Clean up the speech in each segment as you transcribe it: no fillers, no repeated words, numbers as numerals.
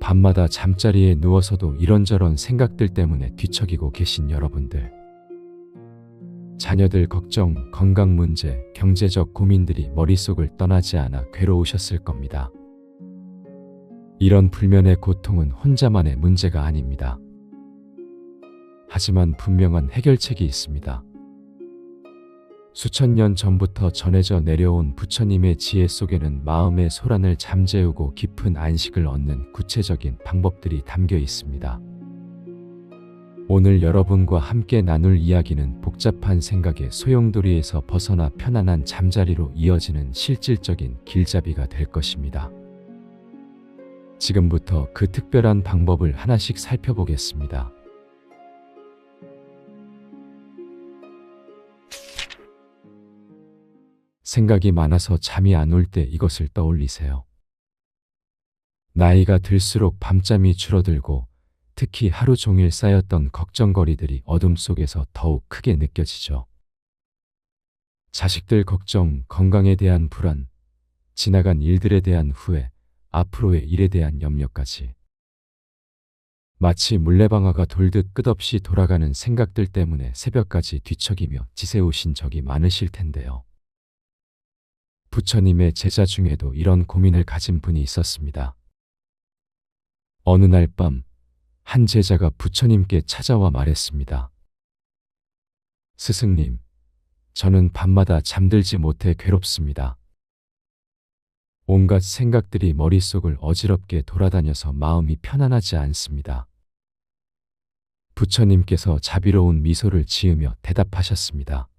밤마다 잠자리에 누워서도 이런저런 생각들 때문에 뒤척이고 계신 여러분들. 자녀들 걱정, 건강 문제, 경제적 고민들이 머릿속을 떠나지 않아 괴로우셨을 겁니다. 이런 불면의 고통은 혼자만의 문제가 아닙니다. 하지만 분명한 해결책이 있습니다. 수천 년 전부터 전해져 내려온 부처님의 지혜 속에는 마음의 소란을 잠재우고 깊은 안식을 얻는 구체적인 방법들이 담겨 있습니다. 오늘 여러분과 함께 나눌 이야기는 복잡한 생각의 소용돌이에서 벗어나 편안한 잠자리로 이어지는 실질적인 길잡이가 될 것입니다. 지금부터 그 특별한 방법을 하나씩 살펴보겠습니다. 생각이 많아서 잠이 안 올 때 이것을 떠올리세요. 나이가 들수록 밤잠이 줄어들고 특히 하루 종일 쌓였던 걱정거리들이 어둠 속에서 더욱 크게 느껴지죠. 자식들 걱정, 건강에 대한 불안, 지나간 일들에 대한 후회, 앞으로의 일에 대한 염려까지. 마치 물레방아가 돌듯 끝없이 돌아가는 생각들 때문에 새벽까지 뒤척이며 지새우신 적이 많으실 텐데요. 부처님의 제자 중에도 이런 고민을 가진 분이 있었습니다. 어느 날 밤, 한 제자가 부처님께 찾아와 말했습니다. 스승님, 저는 밤마다 잠들지 못해 괴롭습니다. 온갖 생각들이 머릿속을 어지럽게 돌아다녀서 마음이 편안하지 않습니다. 부처님께서 자비로운 미소를 지으며 대답하셨습니다.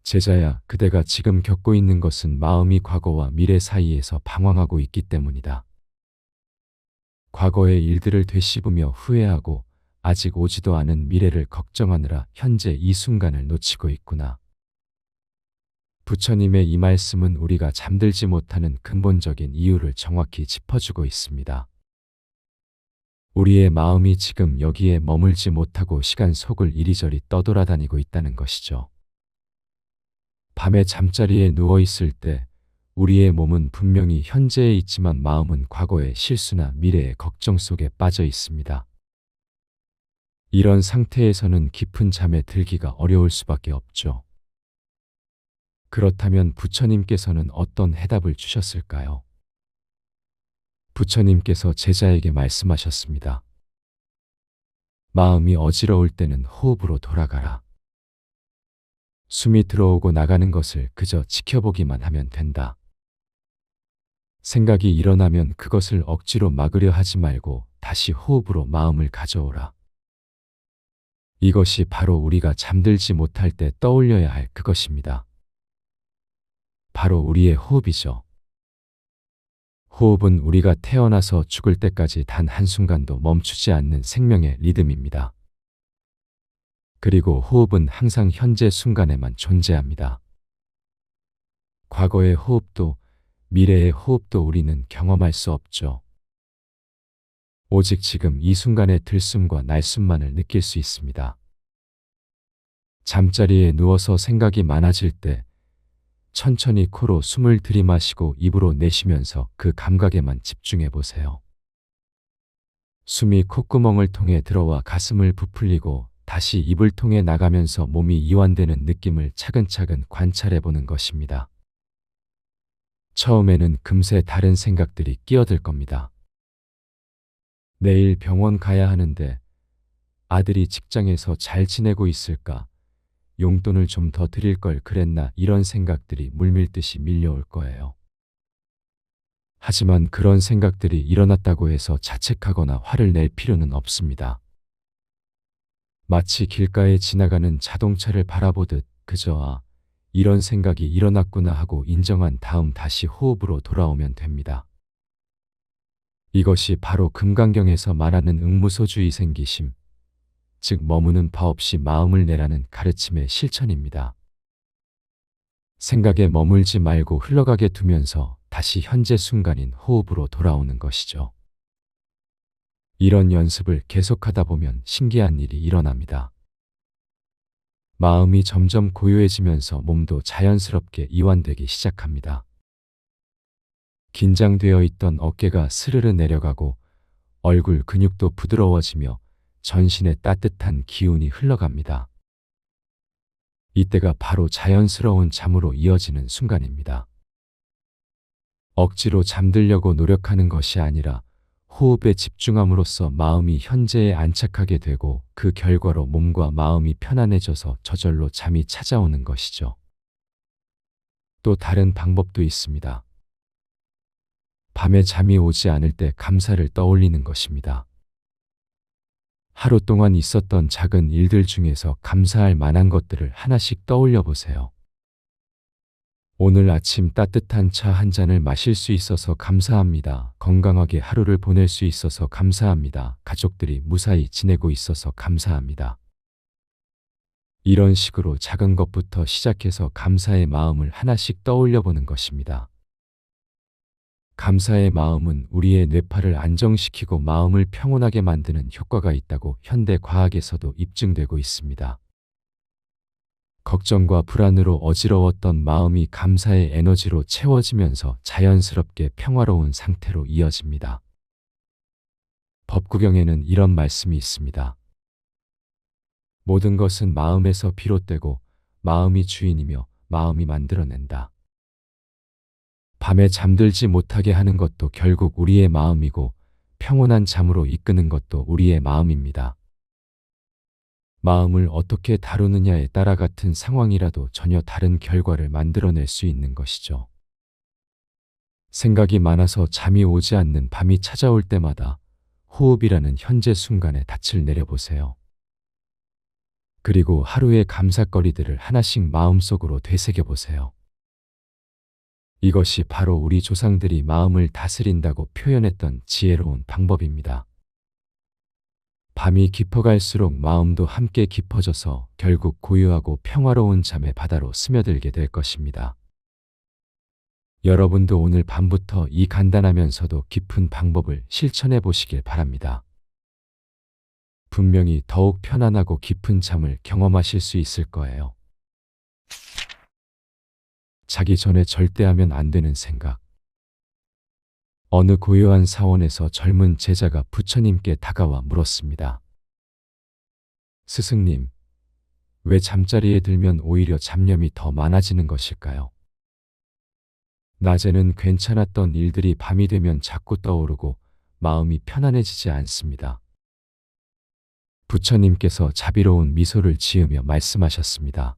제자야, 그대가 지금 겪고 있는 것은 마음이 과거와 미래 사이에서 방황하고 있기 때문이다. 과거의 일들을 되씹으며 후회하고 아직 오지도 않은 미래를 걱정하느라 현재 이 순간을 놓치고 있구나. 부처님의 이 말씀은 우리가 잠들지 못하는 근본적인 이유를 정확히 짚어주고 있습니다. 우리의 마음이 지금 여기에 머물지 못하고 시간 속을 이리저리 떠돌아다니고 있다는 것이죠. 밤에 잠자리에 누워있을 때 우리의 몸은 분명히 현재에 있지만 마음은 과거의 실수나 미래의 걱정 속에 빠져 있습니다. 이런 상태에서는 깊은 잠에 들기가 어려울 수밖에 없죠. 그렇다면 부처님께서는 어떤 해답을 주셨을까요? 부처님께서 제자에게 말씀하셨습니다. 마음이 어지러울 때는 호흡으로 돌아가라. 숨이 들어오고 나가는 것을 그저 지켜보기만 하면 된다. 생각이 일어나면 그것을 억지로 막으려 하지 말고 다시 호흡으로 마음을 가져오라. 이것이 바로 우리가 잠들지 못할 때 떠올려야 할 그것입니다. 바로 우리의 호흡이죠. 호흡은 우리가 태어나서 죽을 때까지 단 한순간도 멈추지 않는 생명의 리듬입니다. 그리고 호흡은 항상 현재 순간에만 존재합니다. 과거의 호흡도 미래의 호흡도 우리는 경험할 수 없죠. 오직 지금 이 순간의 들숨과 날숨만을 느낄 수 있습니다. 잠자리에 누워서 생각이 많아질 때 천천히 코로 숨을 들이마시고 입으로 내쉬면서 그 감각에만 집중해 보세요. 숨이 콧구멍을 통해 들어와 가슴을 부풀리고 다시 입을 통해 나가면서 몸이 이완되는 느낌을 차근차근 관찰해 보는 것입니다. 처음에는 금세 다른 생각들이 끼어들 겁니다. 내일 병원 가야 하는데 아들이 직장에서 잘 지내고 있을까? 용돈을 좀 더 드릴 걸 그랬나? 이런 생각들이 물밀듯이 밀려올 거예요. 하지만 그런 생각들이 일어났다고 해서 자책하거나 화를 낼 필요는 없습니다. 마치 길가에 지나가는 자동차를 바라보듯 그저 이런 생각이 일어났구나 하고 인정한 다음 다시 호흡으로 돌아오면 됩니다. 이것이 바로 금강경에서 말하는 응무소주의 생기심, 즉 머무는 바 없이 마음을 내라는 가르침의 실천입니다. 생각에 머물지 말고 흘러가게 두면서 다시 현재 순간인 호흡으로 돌아오는 것이죠. 이런 연습을 계속하다 보면 신기한 일이 일어납니다. 마음이 점점 고요해지면서 몸도 자연스럽게 이완되기 시작합니다. 긴장되어 있던 어깨가 스르르 내려가고 얼굴 근육도 부드러워지며 전신에 따뜻한 기운이 흘러갑니다. 이때가 바로 자연스러운 잠으로 이어지는 순간입니다. 억지로 잠들려고 노력하는 것이 아니라 호흡에 집중함으로써 마음이 현재에 안착하게 되고 그 결과로 몸과 마음이 편안해져서 저절로 잠이 찾아오는 것이죠. 또 다른 방법도 있습니다. 밤에 잠이 오지 않을 때 감사를 떠올리는 것입니다. 하루 동안 있었던 작은 일들 중에서 감사할 만한 것들을 하나씩 떠올려 보세요. 오늘 아침 따뜻한 차 한 잔을 마실 수 있어서 감사합니다. 건강하게 하루를 보낼 수 있어서 감사합니다. 가족들이 무사히 지내고 있어서 감사합니다. 이런 식으로 작은 것부터 시작해서 감사의 마음을 하나씩 떠올려 보는 것입니다. 감사의 마음은 우리의 뇌파를 안정시키고 마음을 평온하게 만드는 효과가 있다고 현대 과학에서도 입증되고 있습니다. 걱정과 불안으로 어지러웠던 마음이 감사의 에너지로 채워지면서 자연스럽게 평화로운 상태로 이어집니다. 법구경에는 이런 말씀이 있습니다. 모든 것은 마음에서 비롯되고 마음이 주인이며 마음이 만들어낸다. 밤에 잠들지 못하게 하는 것도 결국 우리의 마음이고 평온한 잠으로 이끄는 것도 우리의 마음입니다. 마음을 어떻게 다루느냐에 따라 같은 상황이라도 전혀 다른 결과를 만들어낼 수 있는 것이죠. 생각이 많아서 잠이 오지 않는 밤이 찾아올 때마다 호흡이라는 현재 순간에 닻을 내려보세요. 그리고 하루의 감사거리들을 하나씩 마음속으로 되새겨보세요. 이것이 바로 우리 조상들이 마음을 다스린다고 표현했던 지혜로운 방법입니다. 밤이 깊어갈수록 마음도 함께 깊어져서 결국 고요하고 평화로운 잠의 바다로 스며들게 될 것입니다. 여러분도 오늘 밤부터 이 간단하면서도 깊은 방법을 실천해 보시길 바랍니다. 분명히 더욱 편안하고 깊은 잠을 경험하실 수 있을 거예요. 자기 전에 절대 하면 안 되는 생각. 어느 고요한 사원에서 젊은 제자가 부처님께 다가와 물었습니다. 스승님, 왜 잠자리에 들면 오히려 잡념이 더 많아지는 것일까요? 낮에는 괜찮았던 일들이 밤이 되면 자꾸 떠오르고 마음이 편안해지지 않습니다. 부처님께서 자비로운 미소를 지으며 말씀하셨습니다.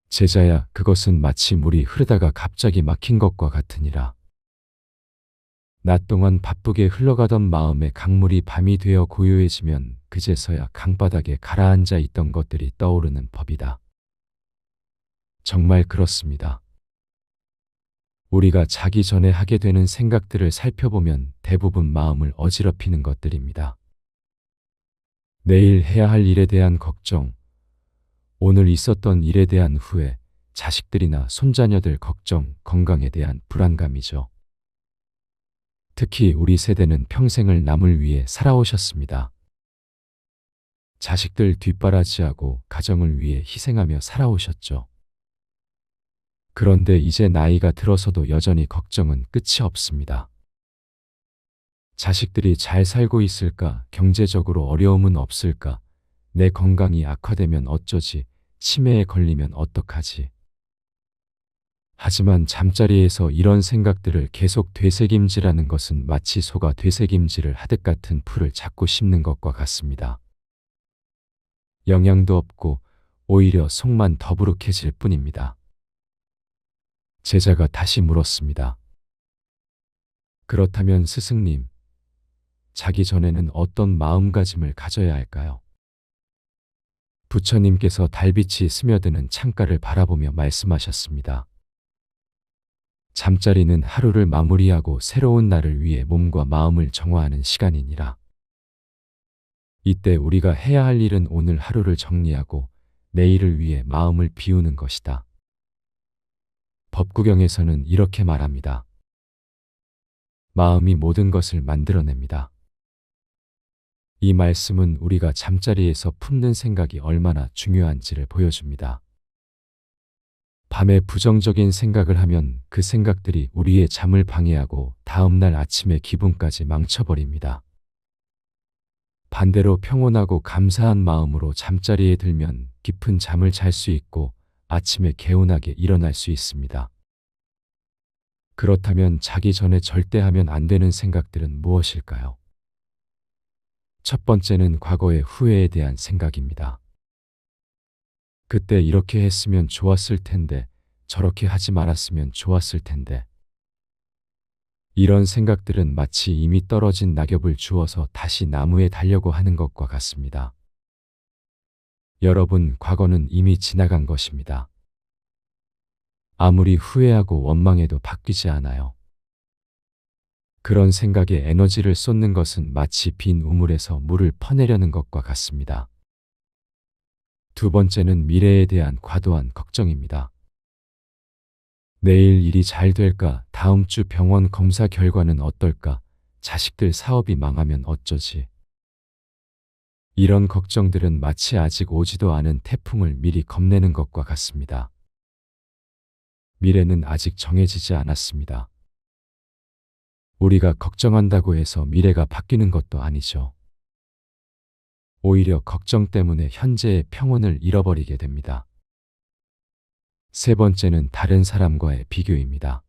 제자야, 그것은 마치 물이 흐르다가 갑자기 막힌 것과 같으니라. 낮 동안 바쁘게 흘러가던 마음의 강물이 밤이 되어 고요해지면 그제서야 강바닥에 가라앉아 있던 것들이 떠오르는 법이다. 정말 그렇습니다. 우리가 자기 전에 하게 되는 생각들을 살펴보면 대부분 마음을 어지럽히는 것들입니다. 내일 해야 할 일에 대한 걱정, 오늘 있었던 일에 대한 후회, 자식들이나 손자녀들 걱정, 건강에 대한 불안감이죠. 특히 우리 세대는 평생을 남을 위해 살아오셨습니다. 자식들 뒷바라지하고 가정을 위해 희생하며 살아오셨죠. 그런데 이제 나이가 들어서도 여전히 걱정은 끝이 없습니다. 자식들이 잘 살고 있을까? 경제적으로 어려움은 없을까? 내 건강이 악화되면 어쩌지? 치매에 걸리면 어떡하지? 하지만 잠자리에서 이런 생각들을 계속 되새김질하는 것은 마치 소가 되새김질을 하듯 같은 풀을 자꾸 씹는 것과 같습니다. 영양도 없고 오히려 속만 더부룩해질 뿐입니다. 제자가 다시 물었습니다. 그렇다면 스승님, 자기 전에는 어떤 마음가짐을 가져야 할까요? 부처님께서 달빛이 스며드는 창가를 바라보며 말씀하셨습니다. 잠자리는 하루를 마무리하고 새로운 날을 위해 몸과 마음을 정화하는 시간이니라. 이때 우리가 해야 할 일은 오늘 하루를 정리하고 내일을 위해 마음을 비우는 것이다. 법구경에서는 이렇게 말합니다. 마음이 모든 것을 만들어냅니다. 이 말씀은 우리가 잠자리에서 품는 생각이 얼마나 중요한지를 보여줍니다. 밤에 부정적인 생각을 하면 그 생각들이 우리의 잠을 방해하고 다음날 아침의 기분까지 망쳐버립니다. 반대로 평온하고 감사한 마음으로 잠자리에 들면 깊은 잠을 잘 수 있고 아침에 개운하게 일어날 수 있습니다. 그렇다면 자기 전에 절대 하면 안 되는 생각들은 무엇일까요? 첫 번째는 과거의 후회에 대한 생각입니다. 그때 이렇게 했으면 좋았을 텐데, 저렇게 하지 말았으면 좋았을 텐데. 이런 생각들은 마치 이미 떨어진 낙엽을 주워서 다시 나무에 달려고 하는 것과 같습니다. 여러분, 과거는 이미 지나간 것입니다. 아무리 후회하고 원망해도 바뀌지 않아요. 그런 생각에 에너지를 쏟는 것은 마치 빈 우물에서 물을 퍼내려는 것과 같습니다. 두 번째는 미래에 대한 과도한 걱정입니다. 내일 일이 잘 될까? 다음 주 병원 검사 결과는 어떨까? 자식들 사업이 망하면 어쩌지? 이런 걱정들은 마치 아직 오지도 않은 태풍을 미리 겁내는 것과 같습니다. 미래는 아직 정해지지 않았습니다. 우리가 걱정한다고 해서 미래가 바뀌는 것도 아니죠. 오히려 걱정 때문에 현재의 평온을 잃어버리게 됩니다. 세 번째는 다른 사람과의 비교입니다.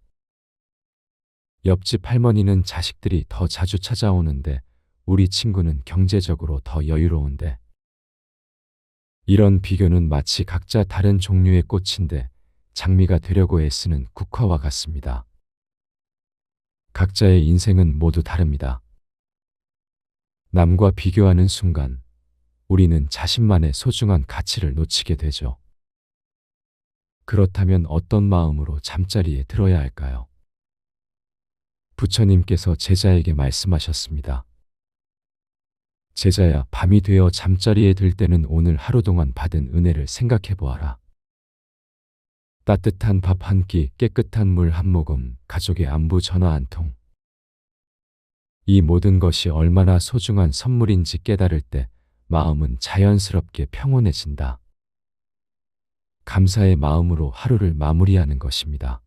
옆집 할머니는 자식들이 더 자주 찾아오는데 우리 친구는 경제적으로 더 여유로운데. 이런 비교는 마치 각자 다른 종류의 꽃인데 장미가 되려고 애쓰는 국화와 같습니다. 각자의 인생은 모두 다릅니다. 남과 비교하는 순간 우리는 자신만의 소중한 가치를 놓치게 되죠. 그렇다면 어떤 마음으로 잠자리에 들어야 할까요? 부처님께서 제자에게 말씀하셨습니다. 제자야, 밤이 되어 잠자리에 들 때는 오늘 하루 동안 받은 은혜를 생각해 보아라. 따뜻한 밥 한 끼, 깨끗한 물 한 모금, 가족의 안부 전화 한 통. 이 모든 것이 얼마나 소중한 선물인지 깨달을 때 마음은 자연스럽게 평온해진다. 감사의 마음으로 하루를 마무리하는 것입니다.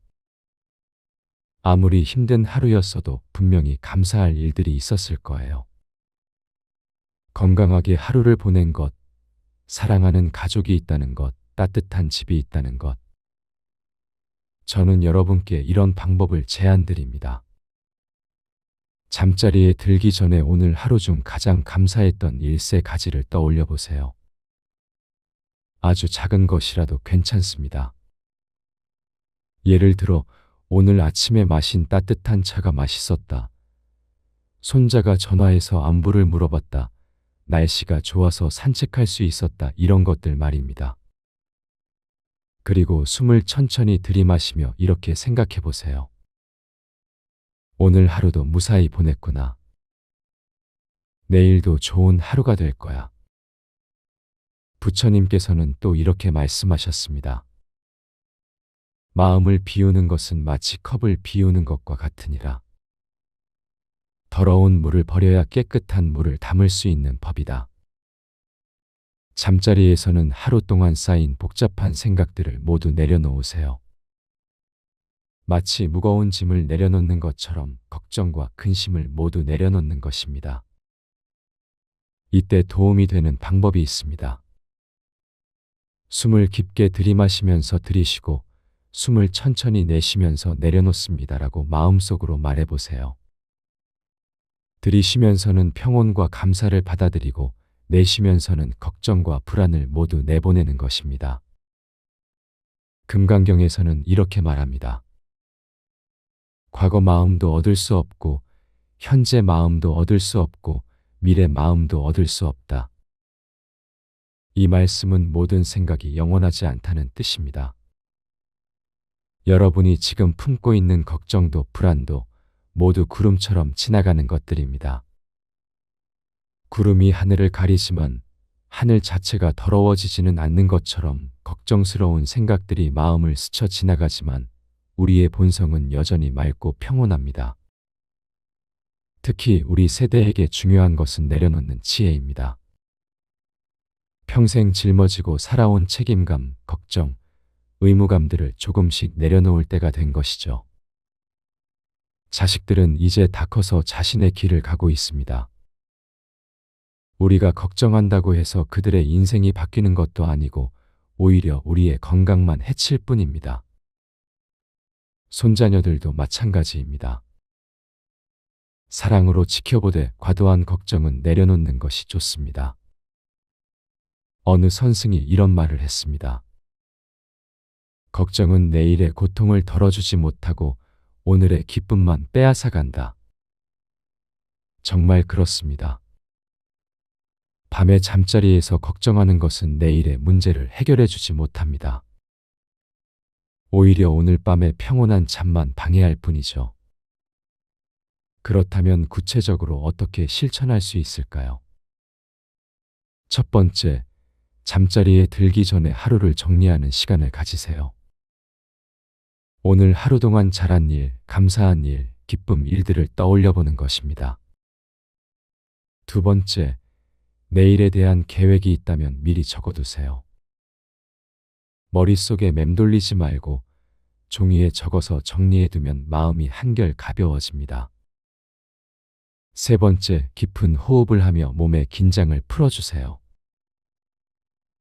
아무리 힘든 하루였어도 분명히 감사할 일들이 있었을 거예요. 건강하게 하루를 보낸 것, 사랑하는 가족이 있다는 것, 따뜻한 집이 있다는 것. 저는 여러분께 이런 방법을 제안드립니다. 잠자리에 들기 전에 오늘 하루 중 가장 감사했던 일세 가지를 떠올려 보세요. 아주 작은 것이라도 괜찮습니다. 예를 들어, 오늘 아침에 마신 따뜻한 차가 맛있었다. 손자가 전화해서 안부를 물어봤다. 날씨가 좋아서 산책할 수 있었다. 이런 것들 말입니다. 그리고 숨을 천천히 들이마시며 이렇게 생각해 보세요. 오늘 하루도 무사히 보냈구나. 내일도 좋은 하루가 될 거야. 부처님께서는 또 이렇게 말씀하셨습니다. 마음을 비우는 것은 마치 컵을 비우는 것과 같으니라. 더러운 물을 버려야 깨끗한 물을 담을 수 있는 법이다. 잠자리에서는 하루 동안 쌓인 복잡한 생각들을 모두 내려놓으세요. 마치 무거운 짐을 내려놓는 것처럼 걱정과 근심을 모두 내려놓는 것입니다. 이때 도움이 되는 방법이 있습니다. 숨을 깊게 들이마시면서 들이쉬고 숨을 천천히 내쉬면서 내려놓습니다라고 마음속으로 말해보세요. 들이쉬면서는 평온과 감사를 받아들이고 내쉬면서는 걱정과 불안을 모두 내보내는 것입니다. 금강경에서는 이렇게 말합니다. 과거 마음도 얻을 수 없고 현재 마음도 얻을 수 없고 미래 마음도 얻을 수 없다. 이 말씀은 모든 생각이 영원하지 않다는 뜻입니다. 여러분이 지금 품고 있는 걱정도 불안도 모두 구름처럼 지나가는 것들입니다. 구름이 하늘을 가리지만 하늘 자체가 더러워지지는 않는 것처럼 걱정스러운 생각들이 마음을 스쳐 지나가지만 우리의 본성은 여전히 맑고 평온합니다. 특히 우리 세대에게 중요한 것은 내려놓는 지혜입니다. 평생 짊어지고 살아온 책임감, 걱정, 의무감들을 조금씩 내려놓을 때가 된 것이죠. 자식들은 이제 다 커서 자신의 길을 가고 있습니다. 우리가 걱정한다고 해서 그들의 인생이 바뀌는 것도 아니고 오히려 우리의 건강만 해칠 뿐입니다. 손자녀들도 마찬가지입니다. 사랑으로 지켜보되 과도한 걱정은 내려놓는 것이 좋습니다. 어느 선생이 이런 말을 했습니다. 걱정은 내일의 고통을 덜어주지 못하고 오늘의 기쁨만 빼앗아간다. 정말 그렇습니다. 밤에 잠자리에서 걱정하는 것은 내일의 문제를 해결해 주지 못합니다. 오히려 오늘 밤의 평온한 잠만 방해할 뿐이죠. 그렇다면 구체적으로 어떻게 실천할 수 있을까요? 첫 번째, 잠자리에 들기 전에 하루를 정리하는 시간을 가지세요. 오늘 하루 동안 잘한 일, 감사한 일, 기쁨 일들을 떠올려 보는 것입니다. 두 번째, 내일에 대한 계획이 있다면 미리 적어두세요. 머릿속에 맴돌리지 말고 종이에 적어서 정리해두면 마음이 한결 가벼워집니다. 세 번째, 깊은 호흡을 하며 몸의 긴장을 풀어주세요.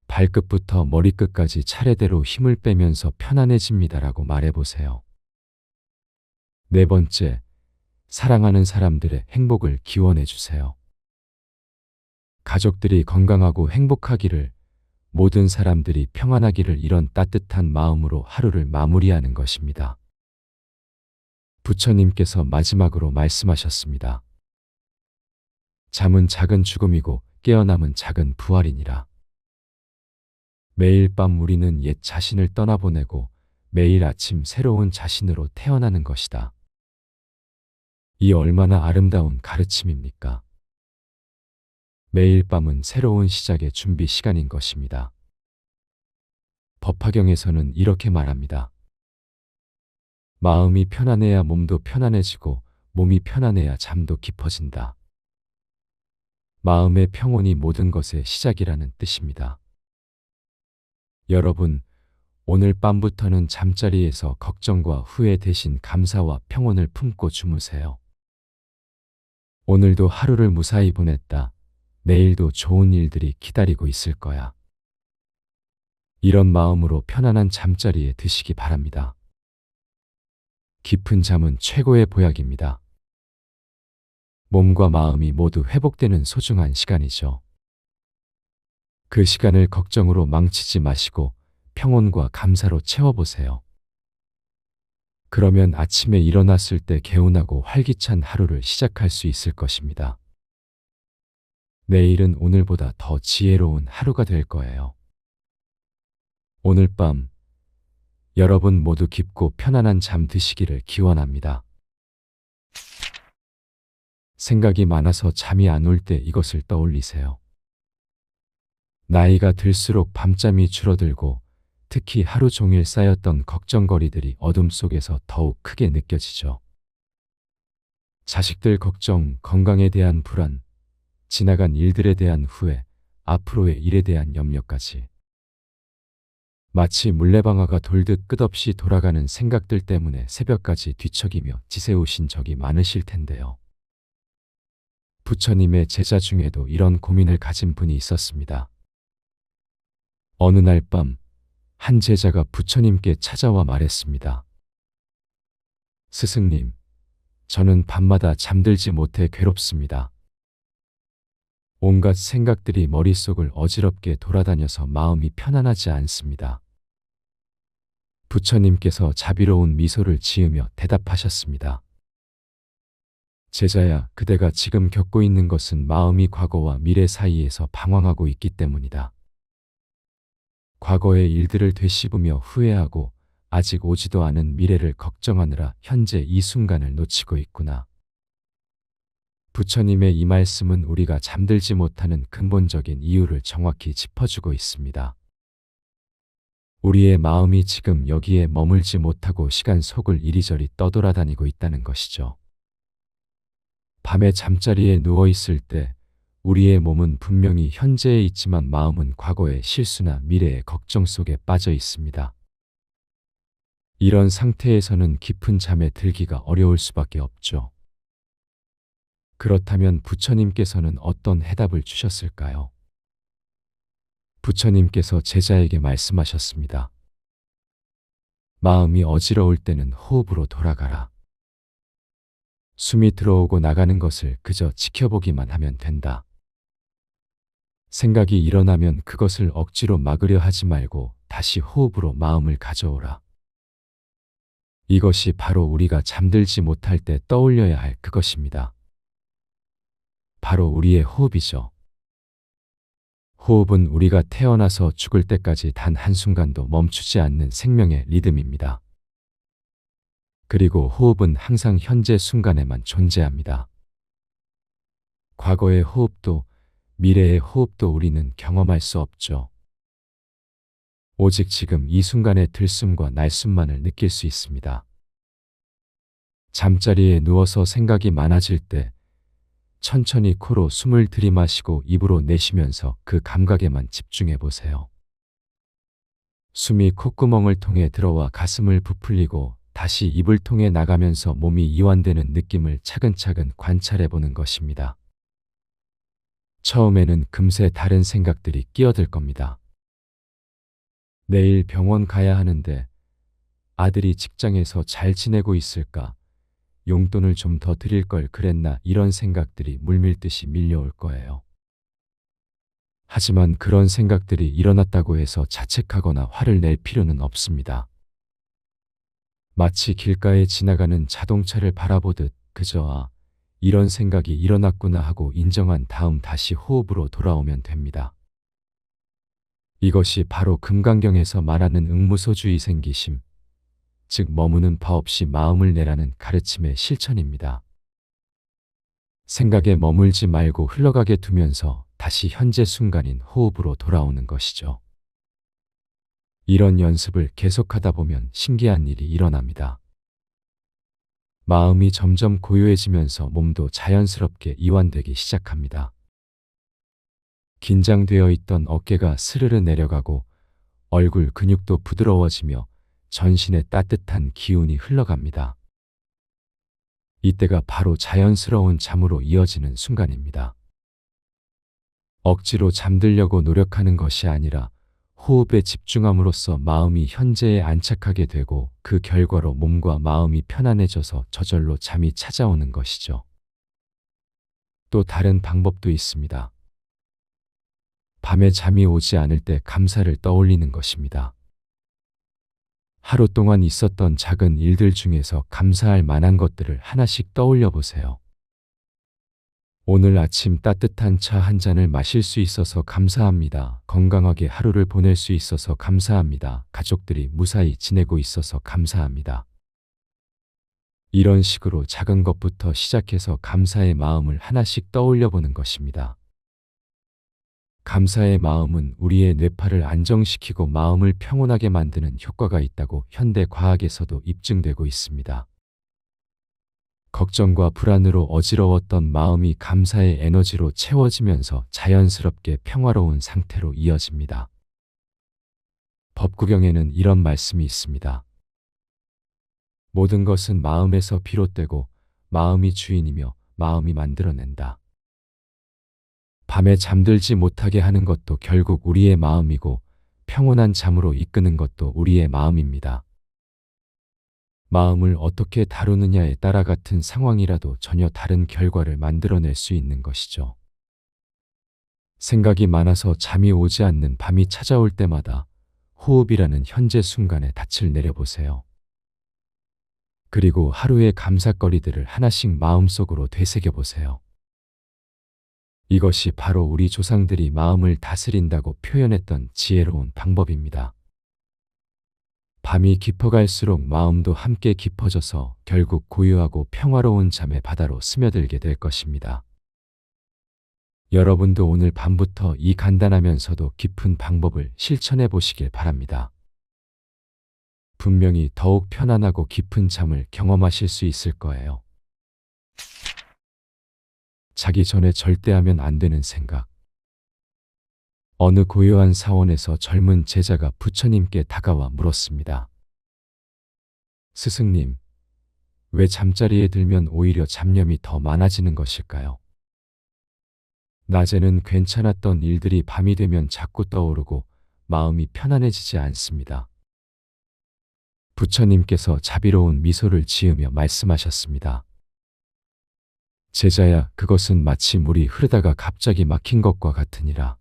발끝부터 머리끝까지 차례대로 힘을 빼면서 편안해집니다라고 말해보세요. 네 번째, 사랑하는 사람들의 행복을 기원해주세요. 가족들이 건강하고 행복하기를, 모든 사람들이 평안하기를 이런 따뜻한 마음으로 하루를 마무리하는 것입니다. 부처님께서 마지막으로 말씀하셨습니다. 잠은 작은 죽음이고 깨어남은 작은 부활이니라. 매일 밤 우리는 옛 자신을 떠나보내고 매일 아침 새로운 자신으로 태어나는 것이다. 이 얼마나 아름다운 가르침입니까? 매일 밤은 새로운 시작의 준비 시간인 것입니다. 법화경에서는 이렇게 말합니다. 마음이 편안해야 몸도 편안해지고 몸이 편안해야 잠도 깊어진다. 마음의 평온이 모든 것의 시작이라는 뜻입니다. 여러분, 오늘 밤부터는 잠자리에서 걱정과 후회 대신 감사와 평온을 품고 주무세요. 오늘도 하루를 무사히 보냈다. 내일도 좋은 일들이 기다리고 있을 거야. 이런 마음으로 편안한 잠자리에 드시기 바랍니다. 깊은 잠은 최고의 보약입니다. 몸과 마음이 모두 회복되는 소중한 시간이죠. 그 시간을 걱정으로 망치지 마시고 평온과 감사로 채워보세요. 그러면 아침에 일어났을 때 개운하고 활기찬 하루를 시작할 수 있을 것입니다. 내일은 오늘보다 더 지혜로운 하루가 될 거예요. 오늘 밤 여러분 모두 깊고 편안한 잠 드시기를 기원합니다. 생각이 많아서 잠이 안 올 때 이것을 떠올리세요. 나이가 들수록 밤잠이 줄어들고 특히 하루 종일 쌓였던 걱정거리들이 어둠 속에서 더욱 크게 느껴지죠. 자식들 걱정, 건강에 대한 불안, 지나간 일들에 대한 후회, 앞으로의 일에 대한 염려까지. 마치 물레방아가 돌듯 끝없이 돌아가는 생각들 때문에 새벽까지 뒤척이며 지새우신 적이 많으실 텐데요. 부처님의 제자 중에도 이런 고민을 가진 분이 있었습니다. 어느 날 밤, 한 제자가 부처님께 찾아와 말했습니다. 스승님, 저는 밤마다 잠들지 못해 괴롭습니다. 온갖 생각들이 머릿속을 어지럽게 돌아다녀서 마음이 편안하지 않습니다. 부처님께서 자비로운 미소를 지으며 대답하셨습니다. 제자야, 그대가 지금 겪고 있는 것은 마음이 과거와 미래 사이에서 방황하고 있기 때문이다. 과거의 일들을 되씹으며 후회하고 아직 오지도 않은 미래를 걱정하느라 현재 이 순간을 놓치고 있구나. 부처님의 이 말씀은 우리가 잠들지 못하는 근본적인 이유를 정확히 짚어주고 있습니다. 우리의 마음이 지금 여기에 머물지 못하고 시간 속을 이리저리 떠돌아다니고 있다는 것이죠. 밤에 잠자리에 누워있을 때 우리의 몸은 분명히 현재에 있지만 마음은 과거의 실수나 미래의 걱정 속에 빠져 있습니다. 이런 상태에서는 깊은 잠에 들기가 어려울 수밖에 없죠. 그렇다면 부처님께서는 어떤 해답을 주셨을까요? 부처님께서 제자에게 말씀하셨습니다. 마음이 어지러울 때는 호흡으로 돌아가라. 숨이 들어오고 나가는 것을 그저 지켜보기만 하면 된다. 생각이 일어나면 그것을 억지로 막으려 하지 말고 다시 호흡으로 마음을 가져오라. 이것이 바로 우리가 잠들지 못할 때 떠올려야 할 그것입니다. 바로 우리의 호흡이죠. 호흡은 우리가 태어나서 죽을 때까지 단 한순간도 멈추지 않는 생명의 리듬입니다. 그리고 호흡은 항상 현재 순간에만 존재합니다. 과거의 호흡도 미래의 호흡도 우리는 경험할 수 없죠. 오직 지금 이 순간의 들숨과 날숨만을 느낄 수 있습니다. 잠자리에 누워서 생각이 많아질 때 천천히 코로 숨을 들이마시고 입으로 내쉬면서 그 감각에만 집중해 보세요. 숨이 콧구멍을 통해 들어와 가슴을 부풀리고 다시 입을 통해 나가면서 몸이 이완되는 느낌을 차근차근 관찰해 보는 것입니다. 처음에는 금세 다른 생각들이 끼어들 겁니다. 내일 병원 가야 하는데 아들이 직장에서 잘 지내고 있을까? 용돈을 좀 더 드릴 걸 그랬나? 이런 생각들이 물밀듯이 밀려올 거예요. 하지만 그런 생각들이 일어났다고 해서 자책하거나 화를 낼 필요는 없습니다. 마치 길가에 지나가는 자동차를 바라보듯 그저 이런 생각이 일어났구나 하고 인정한 다음 다시 호흡으로 돌아오면 됩니다. 이것이 바로 금강경에서 말하는 응무소주의 생기심, 즉 머무는 바 없이 마음을 내라는 가르침의 실천입니다. 생각에 머물지 말고 흘러가게 두면서 다시 현재 순간인 호흡으로 돌아오는 것이죠. 이런 연습을 계속하다 보면 신기한 일이 일어납니다. 마음이 점점 고요해지면서 몸도 자연스럽게 이완되기 시작합니다. 긴장되어 있던 어깨가 스르르 내려가고 얼굴 근육도 부드러워지며 전신에 따뜻한 기운이 흘러갑니다. 이때가 바로 자연스러운 잠으로 이어지는 순간입니다. 억지로 잠들려고 노력하는 것이 아니라 호흡에 집중함으로써 마음이 현재에 안착하게 되고 그 결과로 몸과 마음이 편안해져서 저절로 잠이 찾아오는 것이죠. 또 다른 방법도 있습니다. 밤에 잠이 오지 않을 때 감사를 떠올리는 것입니다. 하루 동안 있었던 작은 일들 중에서 감사할 만한 것들을 하나씩 떠올려 보세요. 오늘 아침 따뜻한 차 한 잔을 마실 수 있어서 감사합니다. 건강하게 하루를 보낼 수 있어서 감사합니다. 가족들이 무사히 지내고 있어서 감사합니다. 이런 식으로 작은 것부터 시작해서 감사의 마음을 하나씩 떠올려 보는 것입니다. 감사의 마음은 우리의 뇌파를 안정시키고 마음을 평온하게 만드는 효과가 있다고 현대 과학에서도 입증되고 있습니다. 걱정과 불안으로 어지러웠던 마음이 감사의 에너지로 채워지면서 자연스럽게 평화로운 상태로 이어집니다. 법구경에는 이런 말씀이 있습니다. 모든 것은 마음에서 비롯되고 마음이 주인이며 마음이 만들어낸다. 밤에 잠들지 못하게 하는 것도 결국 우리의 마음이고 평온한 잠으로 이끄는 것도 우리의 마음입니다. 마음을 어떻게 다루느냐에 따라 같은 상황이라도 전혀 다른 결과를 만들어낼 수 있는 것이죠. 생각이 많아서 잠이 오지 않는 밤이 찾아올 때마다 호흡이라는 현재 순간에 닻을 내려보세요. 그리고 하루의 감사거리들을 하나씩 마음속으로 되새겨보세요. 이것이 바로 우리 조상들이 마음을 다스린다고 표현했던 지혜로운 방법입니다. 밤이 깊어갈수록 마음도 함께 깊어져서 결국 고요하고 평화로운 잠의 바다로 스며들게 될 것입니다. 여러분도 오늘 밤부터 이 간단하면서도 깊은 방법을 실천해 보시길 바랍니다. 분명히 더욱 편안하고 깊은 잠을 경험하실 수 있을 거예요. 자기 전에 절대 하면 안 되는 생각. 어느 고요한 사원에서 젊은 제자가 부처님께 다가와 물었습니다. 스승님, 왜 잠자리에 들면 오히려 잡념이 더 많아지는 것일까요? 낮에는 괜찮았던 일들이 밤이 되면 자꾸 떠오르고 마음이 편안해지지 않습니다. 부처님께서 자비로운 미소를 지으며 말씀하셨습니다. 제자야, 그것은 마치 물이 흐르다가 갑자기 막힌 것과 같으니라.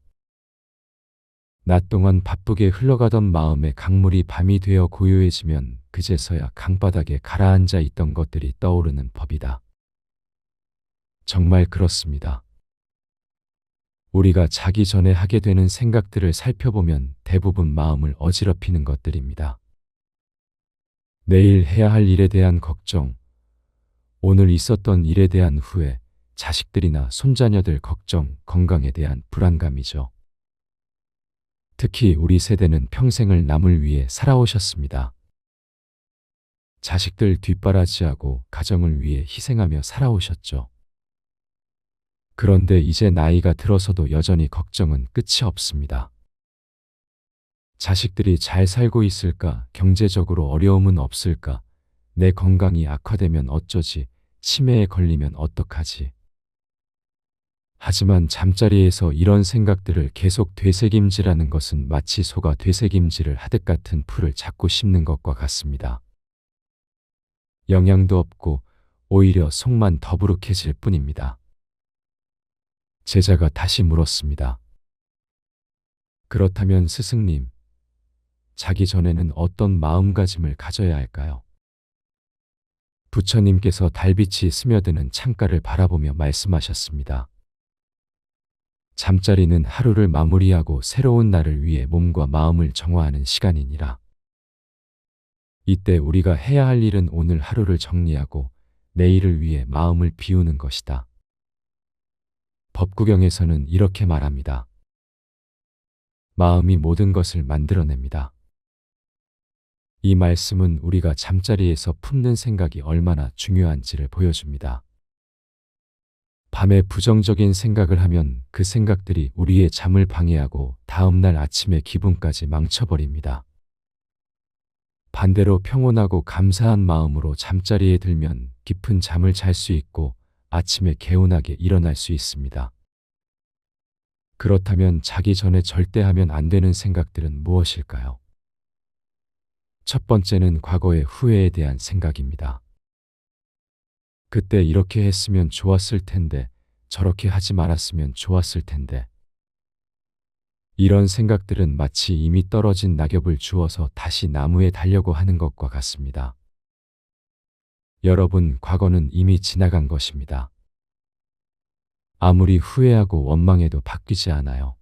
낮 동안 바쁘게 흘러가던 마음의 강물이 밤이 되어 고요해지면 그제서야 강바닥에 가라앉아 있던 것들이 떠오르는 법이다. 정말 그렇습니다. 우리가 자기 전에 하게 되는 생각들을 살펴보면 대부분 마음을 어지럽히는 것들입니다. 내일 해야 할 일에 대한 걱정, 오늘 있었던 일에 대한 후회, 자식들이나 손자녀들 걱정, 건강에 대한 불안감이죠. 특히 우리 세대는 평생을 남을 위해 살아오셨습니다. 자식들 뒷바라지하고 가정을 위해 희생하며 살아오셨죠. 그런데 이제 나이가 들어서도 여전히 걱정은 끝이 없습니다. 자식들이 잘 살고 있을까? 경제적으로 어려움은 없을까? 내 건강이 악화되면 어쩌지? 치매에 걸리면 어떡하지? 하지만 잠자리에서 이런 생각들을 계속 되새김질하는 것은 마치 소가 되새김질을 하듯 같은 풀을 자꾸 씹는 것과 같습니다. 영양도 없고 오히려 속만 더부룩해질 뿐입니다. 제자가 다시 물었습니다. 그렇다면 스승님, 자기 전에는 어떤 마음가짐을 가져야 할까요? 부처님께서 달빛이 스며드는 창가를 바라보며 말씀하셨습니다. 잠자리는 하루를 마무리하고 새로운 날을 위해 몸과 마음을 정화하는 시간이니라. 이때 우리가 해야 할 일은 오늘 하루를 정리하고 내일을 위해 마음을 비우는 것이다. 법구경에서는 이렇게 말합니다. 마음이 모든 것을 만들어냅니다. 이 말씀은 우리가 잠자리에서 품는 생각이 얼마나 중요한지를 보여줍니다. 밤에 부정적인 생각을 하면 그 생각들이 우리의 잠을 방해하고 다음날 아침의 기분까지 망쳐버립니다. 반대로 평온하고 감사한 마음으로 잠자리에 들면 깊은 잠을 잘 수 있고 아침에 개운하게 일어날 수 있습니다. 그렇다면 자기 전에 절대 하면 안 되는 생각들은 무엇일까요? 첫 번째는 과거의 후회에 대한 생각입니다. 그때 이렇게 했으면 좋았을 텐데, 저렇게 하지 말았으면 좋았을 텐데. 이런 생각들은 마치 이미 떨어진 낙엽을 주워서 다시 나무에 달려고 하는 것과 같습니다. 여러분, 과거는 이미 지나간 것입니다. 아무리 후회하고 원망해도 바뀌지 않아요.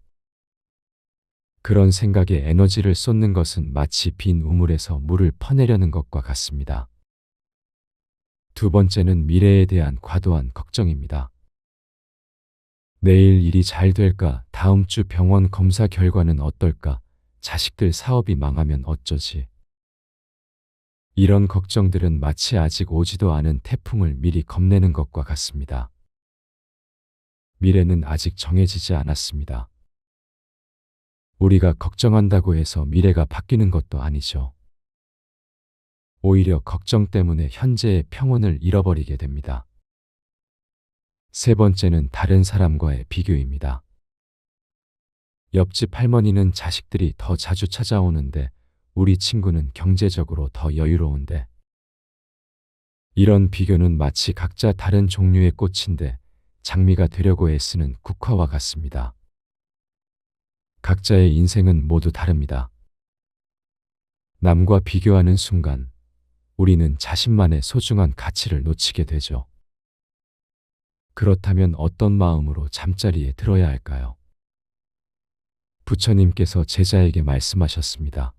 그런 생각에 에너지를 쏟는 것은 마치 빈 우물에서 물을 퍼내려는 것과 같습니다. 두 번째는 미래에 대한 과도한 걱정입니다. 내일 일이 잘 될까? 다음 주 병원 검사 결과는 어떨까? 자식들 사업이 망하면 어쩌지? 이런 걱정들은 마치 아직 오지도 않은 태풍을 미리 겁내는 것과 같습니다. 미래는 아직 정해지지 않았습니다. 우리가 걱정한다고 해서 미래가 바뀌는 것도 아니죠. 오히려 걱정 때문에 현재의 평온을 잃어버리게 됩니다. 세 번째는 다른 사람과의 비교입니다. 옆집 할머니는 자식들이 더 자주 찾아오는데 우리 친구는 경제적으로 더 여유로운데. 이런 비교는 마치 각자 다른 종류의 꽃인데 장미가 되려고 애쓰는 국화와 같습니다. 각자의 인생은 모두 다릅니다. 남과 비교하는 순간 우리는 자신만의 소중한 가치를 놓치게 되죠. 그렇다면 어떤 마음으로 잠자리에 들어야 할까요? 부처님께서 제자에게 말씀하셨습니다.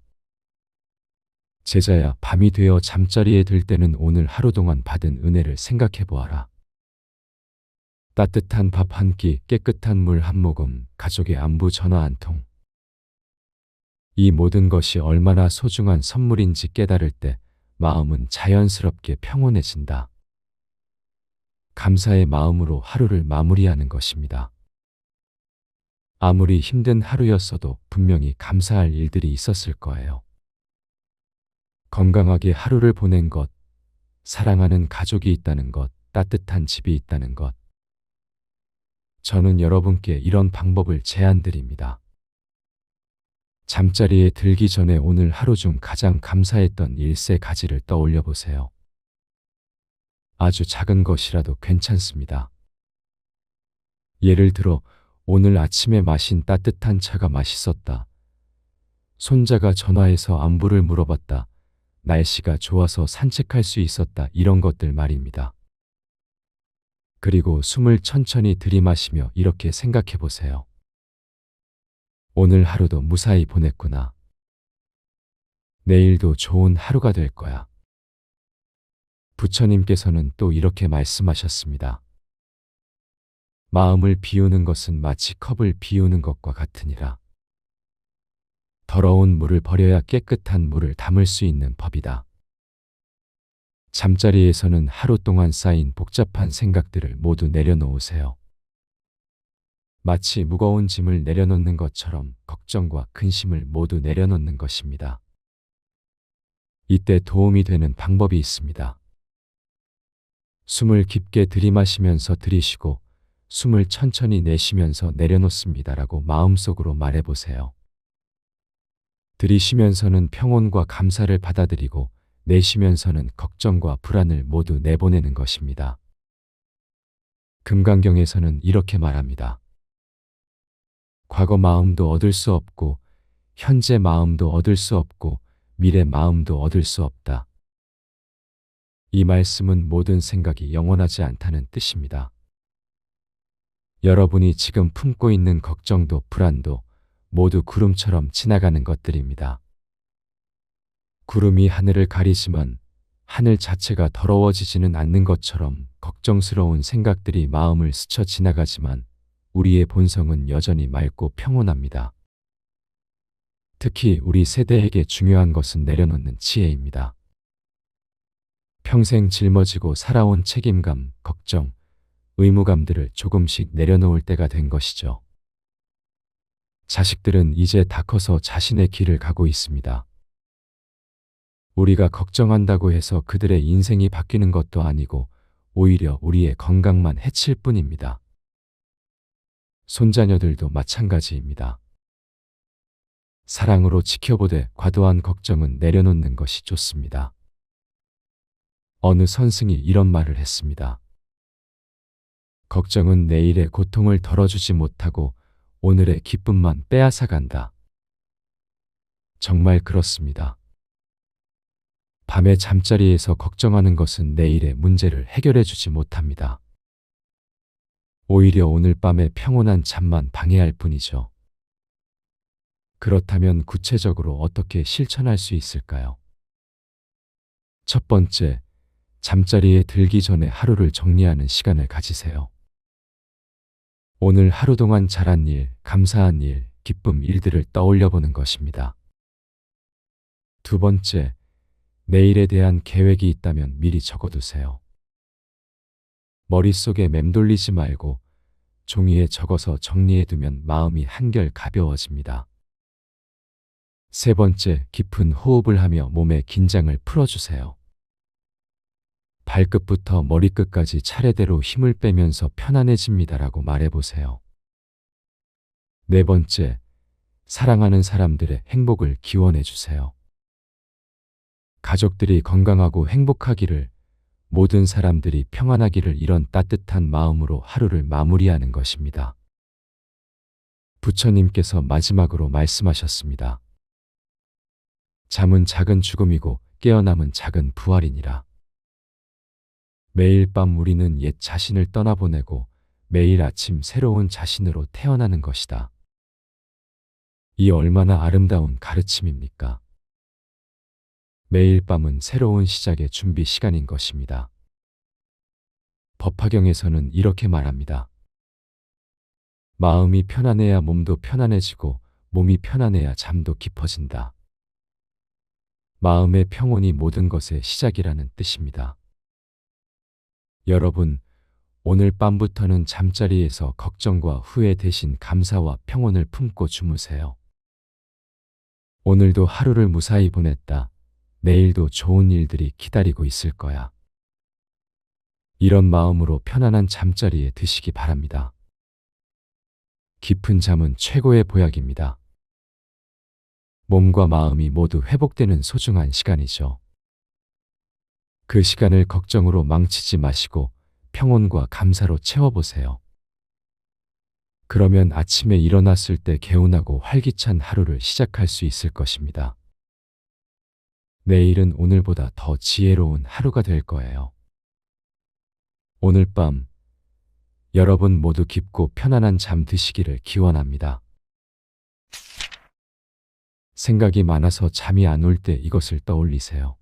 제자야, 밤이 되어 잠자리에 들 때는 오늘 하루 동안 받은 은혜를 생각해 보아라. 따뜻한 밥 한 끼, 깨끗한 물 한 모금, 가족의 안부 전화 한 통. 이 모든 것이 얼마나 소중한 선물인지 깨달을 때 마음은 자연스럽게 평온해진다. 감사의 마음으로 하루를 마무리하는 것입니다. 아무리 힘든 하루였어도 분명히 감사할 일들이 있었을 거예요. 건강하게 하루를 보낸 것, 사랑하는 가족이 있다는 것, 따뜻한 집이 있다는 것. 저는 여러분께 이런 방법을 제안드립니다. 잠자리에 들기 전에 오늘 하루 중 가장 감사했던 일 세 가지를 떠올려 보세요. 아주 작은 것이라도 괜찮습니다. 예를 들어, 오늘 아침에 마신 따뜻한 차가 맛있었다. 손자가 전화해서 안부를 물어봤다. 날씨가 좋아서 산책할 수 있었다. 이런 것들 말입니다. 그리고 숨을 천천히 들이마시며 이렇게 생각해 보세요. 오늘 하루도 무사히 보냈구나. 내일도 좋은 하루가 될 거야. 부처님께서는 또 이렇게 말씀하셨습니다. 마음을 비우는 것은 마치 컵을 비우는 것과 같으니라. 더러운 물을 버려야 깨끗한 물을 담을 수 있는 법이다. 잠자리에서는 하루 동안 쌓인 복잡한 생각들을 모두 내려놓으세요. 마치 무거운 짐을 내려놓는 것처럼 걱정과 근심을 모두 내려놓는 것입니다. 이때 도움이 되는 방법이 있습니다. 숨을 깊게 들이마시면서 들이쉬고 숨을 천천히 내쉬면서 내려놓습니다라고 마음속으로 말해보세요. 들이쉬면서는 평온과 감사를 받아들이고 내쉬면서는 걱정과 불안을 모두 내보내는 것입니다. 금강경에서는 이렇게 말합니다. 과거 마음도 얻을 수 없고 현재 마음도 얻을 수 없고 미래 마음도 얻을 수 없다. 이 말씀은 모든 생각이 영원하지 않다는 뜻입니다. 여러분이 지금 품고 있는 걱정도 불안도 모두 구름처럼 지나가는 것들입니다. 구름이 하늘을 가리지만 하늘 자체가 더러워지지는 않는 것처럼 걱정스러운 생각들이 마음을 스쳐 지나가지만 우리의 본성은 여전히 맑고 평온합니다. 특히 우리 세대에게 중요한 것은 내려놓는 지혜입니다. 평생 짊어지고 살아온 책임감, 걱정, 의무감들을 조금씩 내려놓을 때가 된 것이죠. 자식들은 이제 다 커서 자신의 길을 가고 있습니다. 우리가 걱정한다고 해서 그들의 인생이 바뀌는 것도 아니고 오히려 우리의 건강만 해칠 뿐입니다. 손자녀들도 마찬가지입니다. 사랑으로 지켜보되 과도한 걱정은 내려놓는 것이 좋습니다. 어느 선생이 이런 말을 했습니다. 걱정은 내일의 고통을 덜어주지 못하고 오늘의 기쁨만 빼앗아간다. 정말 그렇습니다. 밤에 잠자리에서 걱정하는 것은 내일의 문제를 해결해주지 못합니다. 오히려 오늘 밤의 평온한 잠만 방해할 뿐이죠. 그렇다면 구체적으로 어떻게 실천할 수 있을까요? 첫 번째, 잠자리에 들기 전에 하루를 정리하는 시간을 가지세요. 오늘 하루 동안 잘한 일, 감사한 일, 기쁨 일들을 떠올려 보는 것입니다. 두 번째, 내일에 대한 계획이 있다면 미리 적어두세요. 머릿속에 맴돌리지 말고 종이에 적어서 정리해두면 마음이 한결 가벼워집니다. 세 번째, 깊은 호흡을 하며 몸의 긴장을 풀어주세요. 발끝부터 머리끝까지 차례대로 힘을 빼면서 편안해집니다라고 말해보세요. 네 번째, 사랑하는 사람들의 행복을 기원해주세요. 가족들이 건강하고 행복하기를, 모든 사람들이 평안하기를 이런 따뜻한 마음으로 하루를 마무리하는 것입니다. 부처님께서 마지막으로 말씀하셨습니다. 잠은 작은 죽음이고 깨어남은 작은 부활이니라. 매일 밤 우리는 옛 자신을 떠나보내고 매일 아침 새로운 자신으로 태어나는 것이다. 이 얼마나 아름다운 가르침입니까? 매일 밤은 새로운 시작의 준비 시간인 것입니다. 법화경에서는 이렇게 말합니다. 마음이 편안해야 몸도 편안해지고 몸이 편안해야 잠도 깊어진다. 마음의 평온이 모든 것의 시작이라는 뜻입니다. 여러분, 오늘 밤부터는 잠자리에서 걱정과 후회 대신 감사와 평온을 품고 주무세요. 오늘도 하루를 무사히 보냈다. 내일도 좋은 일들이 기다리고 있을 거야. 이런 마음으로 편안한 잠자리에 드시기 바랍니다. 깊은 잠은 최고의 보약입니다. 몸과 마음이 모두 회복되는 소중한 시간이죠. 그 시간을 걱정으로 망치지 마시고 평온과 감사로 채워보세요. 그러면 아침에 일어났을 때 개운하고 활기찬 하루를 시작할 수 있을 것입니다. 내일은 오늘보다 더 지혜로운 하루가 될 거예요. 오늘 밤 여러분 모두 깊고 편안한 잠 드시기를 기원합니다. 생각이 많아서 잠이 안 올 때 이것을 떠올리세요.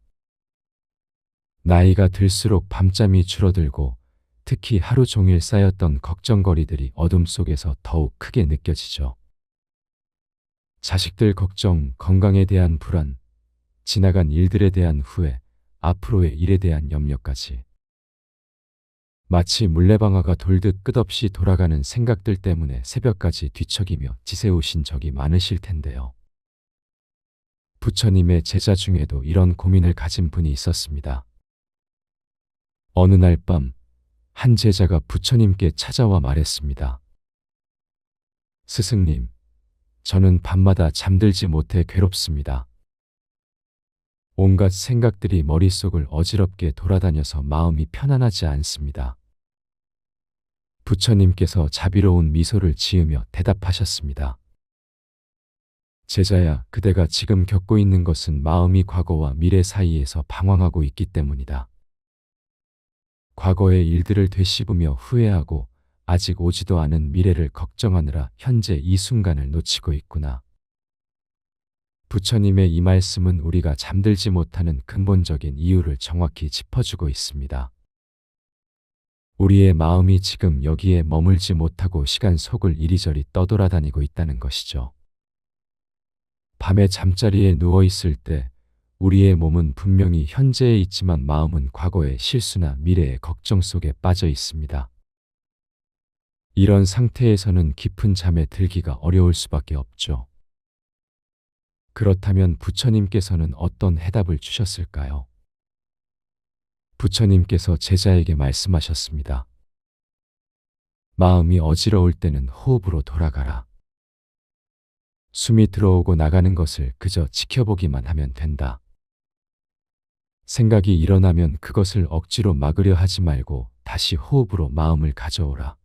나이가 들수록 밤잠이 줄어들고 특히 하루 종일 쌓였던 걱정거리들이 어둠 속에서 더욱 크게 느껴지죠. 자식들 걱정, 건강에 대한 불안, 지나간 일들에 대한 후회, 앞으로의 일에 대한 염려까지. 마치 물레방아가 돌듯 끝없이 돌아가는 생각들 때문에 새벽까지 뒤척이며 지새우신 적이 많으실 텐데요. 부처님의 제자 중에도 이런 고민을 가진 분이 있었습니다. 어느 날 밤, 한 제자가 부처님께 찾아와 말했습니다. 스승님, 저는 밤마다 잠들지 못해 괴롭습니다. 온갖 생각들이 머릿속을 어지럽게 돌아다녀서 마음이 편안하지 않습니다. 부처님께서 자비로운 미소를 지으며 대답하셨습니다. 제자야, 그대가 지금 겪고 있는 것은 마음이 과거와 미래 사이에서 방황하고 있기 때문이다. 과거의 일들을 되씹으며 후회하고 아직 오지도 않은 미래를 걱정하느라 현재 이 순간을 놓치고 있구나. 부처님의 이 말씀은 우리가 잠들지 못하는 근본적인 이유를 정확히 짚어주고 있습니다. 우리의 마음이 지금 여기에 머물지 못하고 시간 속을 이리저리 떠돌아다니고 있다는 것이죠. 밤에 잠자리에 누워 있을 때 우리의 몸은 분명히 현재에 있지만 마음은 과거의 실수나 미래의 걱정 속에 빠져 있습니다. 이런 상태에서는 깊은 잠에 들기가 어려울 수밖에 없죠. 그렇다면 부처님께서는 어떤 해답을 주셨을까요? 부처님께서 제자에게 말씀하셨습니다. 마음이 어지러울 때는 호흡으로 돌아가라. 숨이 들어오고 나가는 것을 그저 지켜보기만 하면 된다. 생각이 일어나면 그것을 억지로 막으려 하지 말고 다시 호흡으로 마음을 가져오라.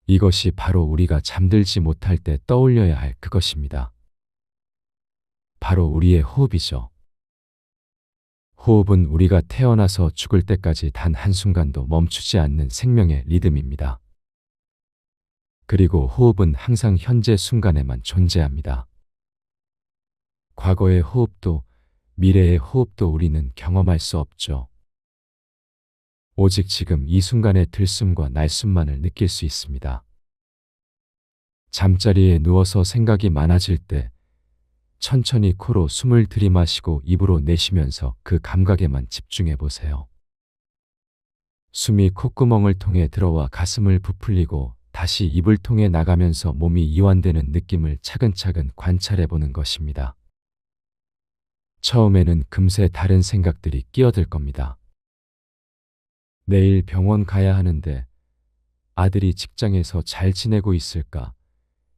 이것이 바로 우리가 잠들지 못할 때 떠올려야 할 그것입니다. 바로 우리의 호흡이죠. 호흡은 우리가 태어나서 죽을 때까지 단 한순간도 멈추지 않는 생명의 리듬입니다. 그리고 호흡은 항상 현재 순간에만 존재합니다. 과거의 호흡도 미래의 호흡도 우리는 경험할 수 없죠. 오직 지금 이 순간의 들숨과 날숨만을 느낄 수 있습니다. 잠자리에 누워서 생각이 많아질 때 천천히 코로 숨을 들이마시고 입으로 내쉬면서 그 감각에만 집중해 보세요. 숨이 콧구멍을 통해 들어와 가슴을 부풀리고 다시 입을 통해 나가면서 몸이 이완되는 느낌을 차근차근 관찰해 보는 것입니다. 처음에는 금세 다른 생각들이 끼어들 겁니다. 내일 병원 가야 하는데 아들이 직장에서 잘 지내고 있을까?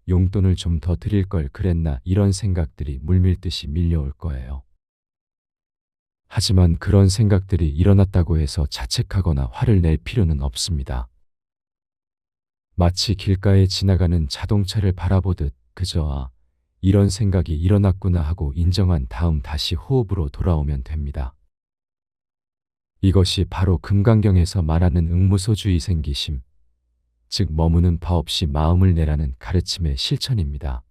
용돈을 좀 더 드릴 걸 그랬나? 이런 생각들이 물밀듯이 밀려올 거예요. 하지만 그런 생각들이 일어났다고 해서 자책하거나 화를 낼 필요는 없습니다. 마치 길가에 지나가는 자동차를 바라보듯 그저 이런 생각이 일어났구나 하고 인정한 다음 다시 호흡으로 돌아오면 됩니다. 이것이 바로 금강경에서 말하는 응무소주의 생기심, 즉 머무는 바 없이 마음을 내라는 가르침의 실천입니다.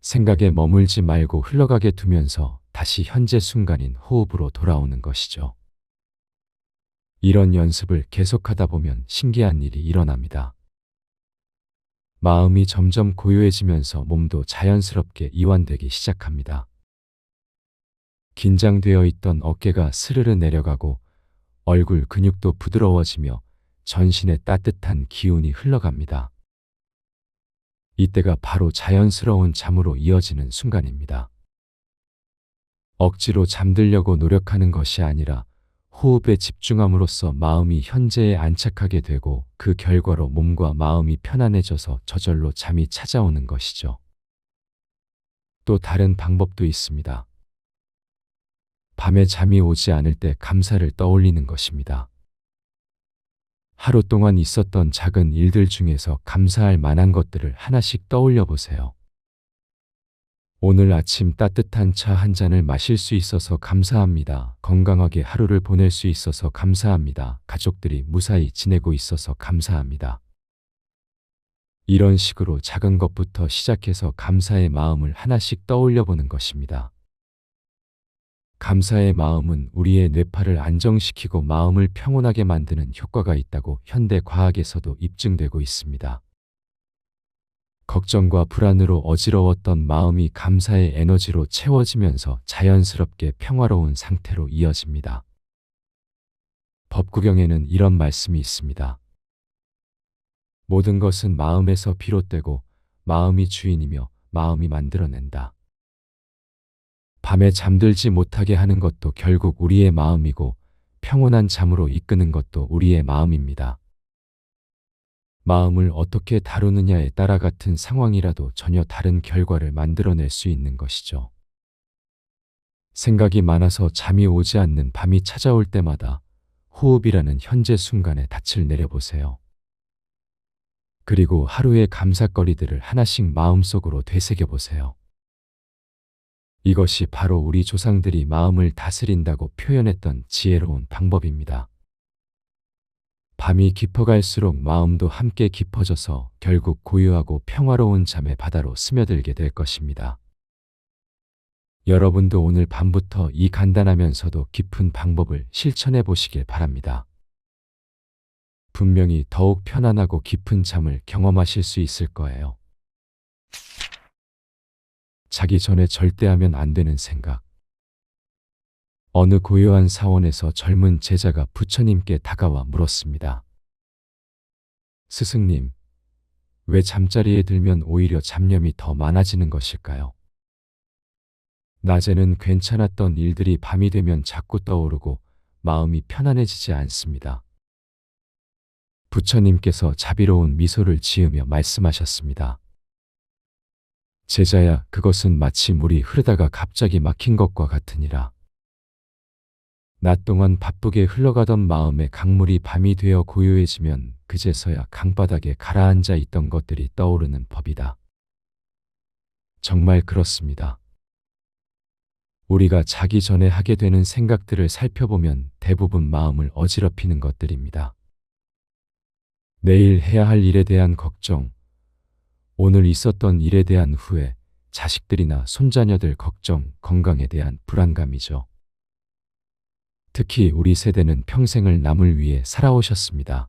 생각에 머물지 말고 흘러가게 두면서 다시 현재 순간인 호흡으로 돌아오는 것이죠. 이런 연습을 계속하다 보면 신기한 일이 일어납니다. 마음이 점점 고요해지면서 몸도 자연스럽게 이완되기 시작합니다. 긴장되어 있던 어깨가 스르르 내려가고 얼굴 근육도 부드러워지며 전신에 따뜻한 기운이 흘러갑니다. 이때가 바로 자연스러운 잠으로 이어지는 순간입니다. 억지로 잠들려고 노력하는 것이 아니라 호흡에 집중함으로써 마음이 현재에 안착하게 되고 그 결과로 몸과 마음이 편안해져서 저절로 잠이 찾아오는 것이죠. 또 다른 방법도 있습니다. 밤에 잠이 오지 않을 때 감사를 떠올리는 것입니다. 하루 동안 있었던 작은 일들 중에서 감사할 만한 것들을 하나씩 떠올려 보세요. 오늘 아침 따뜻한 차 한 잔을 마실 수 있어서 감사합니다. 건강하게 하루를 보낼 수 있어서 감사합니다. 가족들이 무사히 지내고 있어서 감사합니다. 이런 식으로 작은 것부터 시작해서 감사의 마음을 하나씩 떠올려 보는 것입니다. 감사의 마음은 우리의 뇌파를 안정시키고 마음을 평온하게 만드는 효과가 있다고 현대 과학에서도 입증되고 있습니다. 걱정과 불안으로 어지러웠던 마음이 감사의 에너지로 채워지면서 자연스럽게 평화로운 상태로 이어집니다. 법구경에는 이런 말씀이 있습니다. 모든 것은 마음에서 비롯되고 마음이 주인이며 마음이 만들어낸다. 밤에 잠들지 못하게 하는 것도 결국 우리의 마음이고 평온한 잠으로 이끄는 것도 우리의 마음입니다. 마음을 어떻게 다루느냐에 따라 같은 상황이라도 전혀 다른 결과를 만들어낼 수 있는 것이죠. 생각이 많아서 잠이 오지 않는 밤이 찾아올 때마다 호흡이라는 현재 순간에 닻을 내려보세요. 그리고 하루의 감사거리들을 하나씩 마음속으로 되새겨보세요. 이것이 바로 우리 조상들이 마음을 다스린다고 표현했던 지혜로운 방법입니다. 밤이 깊어갈수록 마음도 함께 깊어져서 결국 고요하고 평화로운 잠의 바다로 스며들게 될 것입니다. 여러분도 오늘 밤부터 이 간단하면서도 깊은 방법을 실천해 보시길 바랍니다. 분명히 더욱 편안하고 깊은 잠을 경험하실 수 있을 거예요. 자기 전에 절대 하면 안 되는 생각. 어느 고요한 사원에서 젊은 제자가 부처님께 다가와 물었습니다. 스승님, 왜 잠자리에 들면 오히려 잡념이 더 많아지는 것일까요? 낮에는 괜찮았던 일들이 밤이 되면 자꾸 떠오르고 마음이 편안해지지 않습니다. 부처님께서 자비로운 미소를 지으며 말씀하셨습니다. 제자야, 그것은 마치 물이 흐르다가 갑자기 막힌 것과 같으니라. 낮 동안 바쁘게 흘러가던 마음의 강물이 밤이 되어 고요해지면 그제서야 강바닥에 가라앉아 있던 것들이 떠오르는 법이다. 정말 그렇습니다. 우리가 자기 전에 하게 되는 생각들을 살펴보면 대부분 마음을 어지럽히는 것들입니다. 내일 해야 할 일에 대한 걱정, 오늘 있었던 일에 대한 후회, 자식들이나 손자녀들 걱정, 건강에 대한 불안감이죠. 특히 우리 세대는 평생을 남을 위해 살아오셨습니다.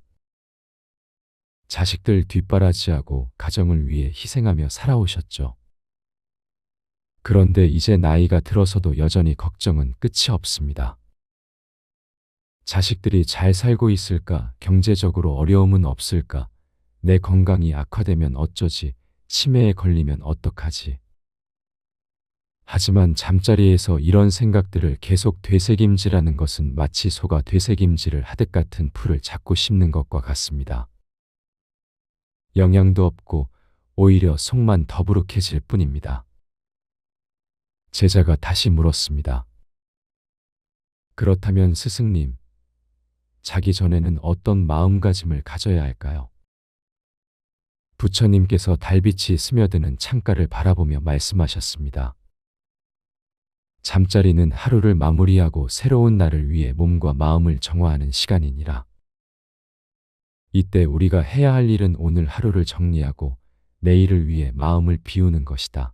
자식들 뒷바라지하고 가정을 위해 희생하며 살아오셨죠. 그런데 이제 나이가 들어서도 여전히 걱정은 끝이 없습니다. 자식들이 잘 살고 있을까? 경제적으로 어려움은 없을까? 내 건강이 악화되면 어쩌지? 치매에 걸리면 어떡하지? 하지만 잠자리에서 이런 생각들을 계속 되새김질하는 것은 마치 소가 되새김질을 하듯 같은 풀을 자꾸 씹는 것과 같습니다. 영양도 없고 오히려 속만 더부룩해질 뿐입니다. 제자가 다시 물었습니다. 그렇다면 스승님, 자기 전에는 어떤 마음가짐을 가져야 할까요? 부처님께서 달빛이 스며드는 창가를 바라보며 말씀하셨습니다. 잠자리는 하루를 마무리하고 새로운 날을 위해 몸과 마음을 정화하는 시간이니라. 이때 우리가 해야 할 일은 오늘 하루를 정리하고 내일을 위해 마음을 비우는 것이다.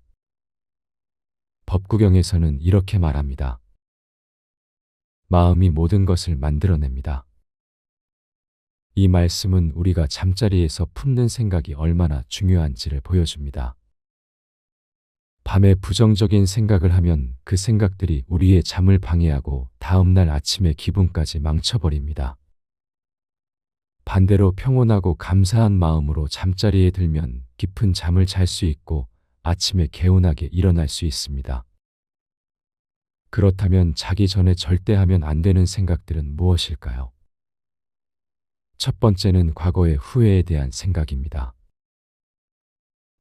법구경에서는 이렇게 말합니다. 마음이 모든 것을 만들어냅니다. 이 말씀은 우리가 잠자리에서 품는 생각이 얼마나 중요한지를 보여줍니다. 밤에 부정적인 생각을 하면 그 생각들이 우리의 잠을 방해하고 다음날 아침의 기분까지 망쳐버립니다. 반대로 평온하고 감사한 마음으로 잠자리에 들면 깊은 잠을 잘 수 있고 아침에 개운하게 일어날 수 있습니다. 그렇다면 자기 전에 절대 하면 안 되는 생각들은 무엇일까요? 첫 번째는 과거의 후회에 대한 생각입니다.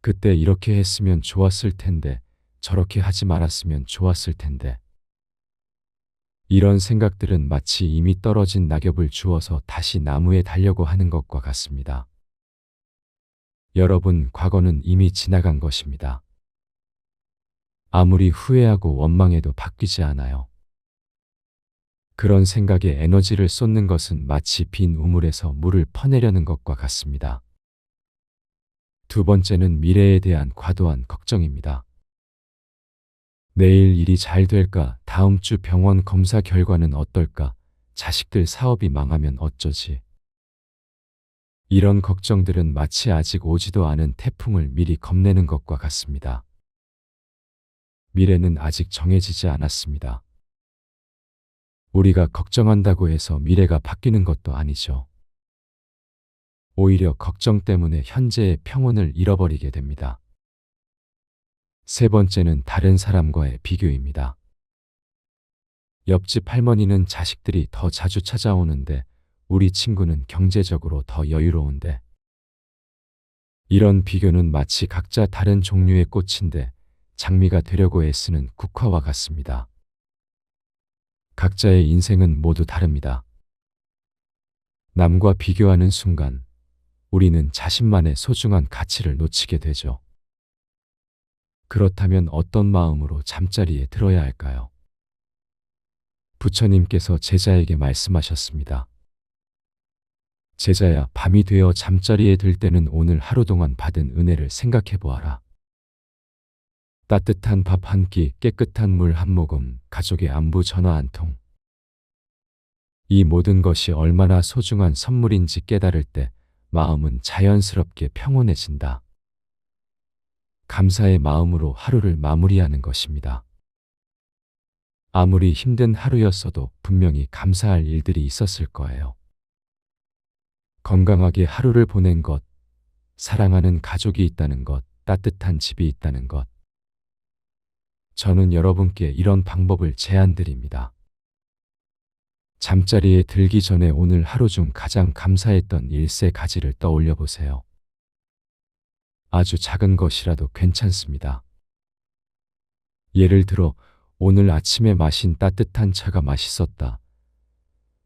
그때 이렇게 했으면 좋았을 텐데, 저렇게 하지 말았으면 좋았을 텐데. 이런 생각들은 마치 이미 떨어진 낙엽을 주워서 다시 나무에 달려고 하는 것과 같습니다. 여러분, 과거는 이미 지나간 것입니다. 아무리 후회하고 원망해도 바뀌지 않아요. 그런 생각에 에너지를 쏟는 것은 마치 빈 우물에서 물을 퍼내려는 것과 같습니다. 두 번째는 미래에 대한 과도한 걱정입니다. 내일 일이 잘 될까? 다음 주 병원 검사 결과는 어떨까? 자식들 사업이 망하면 어쩌지? 이런 걱정들은 마치 아직 오지도 않은 태풍을 미리 겁내는 것과 같습니다. 미래는 아직 정해지지 않았습니다. 우리가 걱정한다고 해서 미래가 바뀌는 것도 아니죠. 오히려 걱정 때문에 현재의 평온을 잃어버리게 됩니다. 세 번째는 다른 사람과의 비교입니다. 옆집 할머니는 자식들이 더 자주 찾아오는데 우리 친구는 경제적으로 더 여유로운데. 이런 비교는 마치 각자 다른 종류의 꽃인데 장미가 되려고 애쓰는 국화와 같습니다. 각자의 인생은 모두 다릅니다. 남과 비교하는 순간 우리는 자신만의 소중한 가치를 놓치게 되죠. 그렇다면 어떤 마음으로 잠자리에 들어야 할까요? 부처님께서 제자에게 말씀하셨습니다. 제자야, 밤이 되어 잠자리에 들 때는 오늘 하루 동안 받은 은혜를 생각해 보아라. 따뜻한 밥 한 끼, 깨끗한 물 한 모금, 가족의 안부 전화 한 통. 이 모든 것이 얼마나 소중한 선물인지 깨달을 때 마음은 자연스럽게 평온해진다. 감사의 마음으로 하루를 마무리하는 것입니다. 아무리 힘든 하루였어도 분명히 감사할 일들이 있었을 거예요. 건강하게 하루를 보낸 것, 사랑하는 가족이 있다는 것, 따뜻한 집이 있다는 것. 저는 여러분께 이런 방법을 제안드립니다. 잠자리에 들기 전에 오늘 하루 중 가장 감사했던 일세 가지를 떠올려 보세요. 아주 작은 것이라도 괜찮습니다. 예를 들어, 오늘 아침에 마신 따뜻한 차가 맛있었다.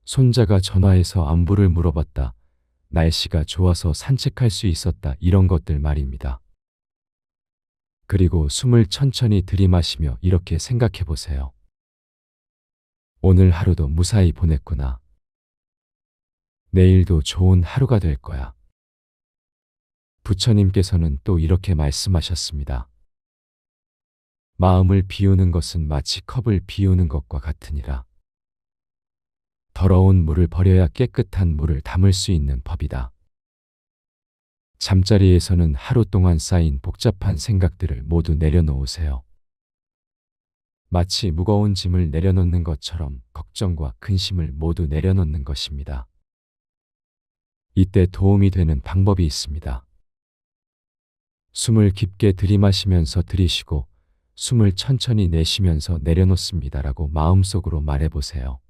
손자가 전화해서 안부를 물어봤다. 날씨가 좋아서 산책할 수 있었다. 이런 것들 말입니다. 그리고 숨을 천천히 들이마시며 이렇게 생각해 보세요. 오늘 하루도 무사히 보냈구나. 내일도 좋은 하루가 될 거야. 부처님께서는 또 이렇게 말씀하셨습니다. 마음을 비우는 것은 마치 컵을 비우는 것과 같으니라. 더러운 물을 버려야 깨끗한 물을 담을 수 있는 법이다. 잠자리에서는 하루 동안 쌓인 복잡한 생각들을 모두 내려놓으세요. 마치 무거운 짐을 내려놓는 것처럼 걱정과 근심을 모두 내려놓는 것입니다. 이때 도움이 되는 방법이 있습니다. 숨을 깊게 들이마시면서 들이쉬고 숨을 천천히 내쉬면서 내려놓습니다라고 마음속으로 말해보세요.